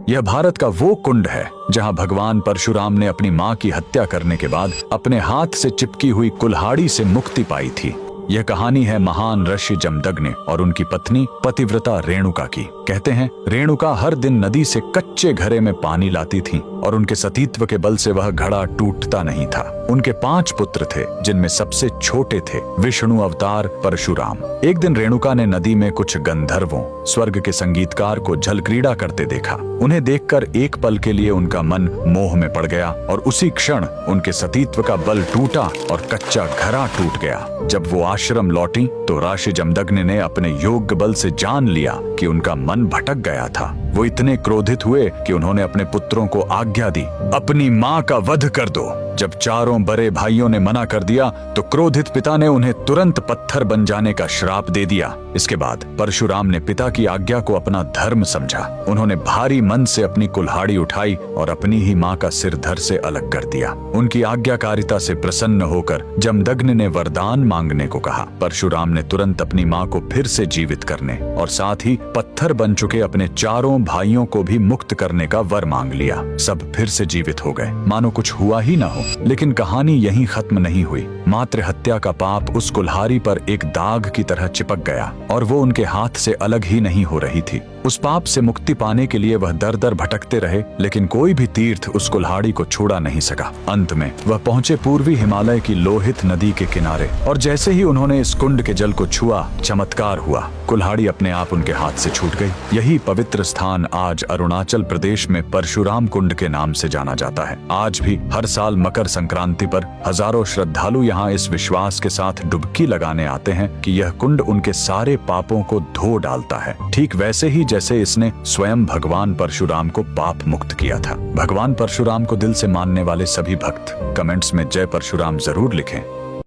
यह भारत का वो कुंड है जहां भगवान परशुराम ने अपनी मां की हत्या करने के बाद अपने हाथ से चिपकी हुई कुल्हाड़ी से मुक्ति पाई थी। यह कहानी है महान ऋषि जमदग्नि और उनकी पत्नी पतिव्रता रेणुका की। कहते हैं रेणुका हर दिन नदी से कच्चे घड़े में पानी लाती थी और उनके सतीत्व के बल से वह घड़ा टूटता नहीं था। उनके 5 पुत्र थे जिनमें सबसे छोटे थे विष्णु अवतार परशुराम। एक दिन रेणुका ने नदी में कुछ गंधर्वों स्वर्ग के संगीतकार को जल क्रीड़ा करते देखा। उन्हें देखकर एक पल के लिए उनका मन मोह में पड़ गया और उसी क्षण उनके सतीत्व का बल टूटा और कच्चा घड़ा टूट गया। जब वो आश्रम लौटी तो ऋषि जमदग्नि ने अपने योग्य बल से जान लिया कि उनका मन भटक गया था। वो इतने क्रोधित हुए कि उन्होंने अपने पुत्रों को आज्ञा दी, अपनी मां का वध कर दो। जब चारों बड़े भाइयों ने मना कर दिया तो क्रोधित पिता ने उन्हें तुरंत पत्थर बन जाने का श्राप दे दिया। इसके बाद परशुराम ने पिता की आज्ञा को अपना धर्म समझा। उन्होंने भारी मन से अपनी कुल्हाड़ी उठाई और अपनी ही मां का सिर धड़ से अलग कर दिया। उनकी आज्ञाकारिता से प्रसन्न होकर जमदग्नि ने वरदान मांगने को कहा। परशुराम ने तुरंत अपनी मां को फिर से जीवित करने और साथ ही पत्थर बन चुके अपने चारों भाइयों को भी मुक्त करने का वर मांग लिया। सब फिर से जीवित हो गए, मानो कुछ हुआ ही ना हो। लेकिन कहानी यहीं खत्म नहीं हुई। मातृ हत्या का पाप उस कुल्हाड़ी पर एक दाग की तरह चिपक गया और वो उनके हाथ से अलग ही नहीं हो रही थी। उस पाप से मुक्ति पाने के लिए वह दर दर भटकते रहे, लेकिन कोई भी तीर्थ उस कुल्हाड़ी को छुड़ा नहीं सका। अंत में वह पहुंचे पूर्वी हिमालय की लोहित नदी के किनारे और जैसे ही उन्होंने इस कुंड के जल को छुआ, चमत्कार हुआ। कुल्हाड़ी अपने आप उनके हाथ से छूट गई। यही पवित्र स्थान आज अरुणाचल प्रदेश में परशुराम कुंड के नाम से जाना जाता है। आज भी हर साल मकर संक्रांति पर हजारों श्रद्धालु यहाँ इस विश्वास के साथ डुबकी लगाने आते हैं कि यह कुंड उनके सारे पापों को धो डालता है, ठीक वैसे ही जैसे इसने स्वयं भगवान परशुराम को पाप मुक्त किया था। भगवान परशुराम को दिल से मानने वाले सभी भक्त कमेंट्स में जय परशुराम जरूर लिखें।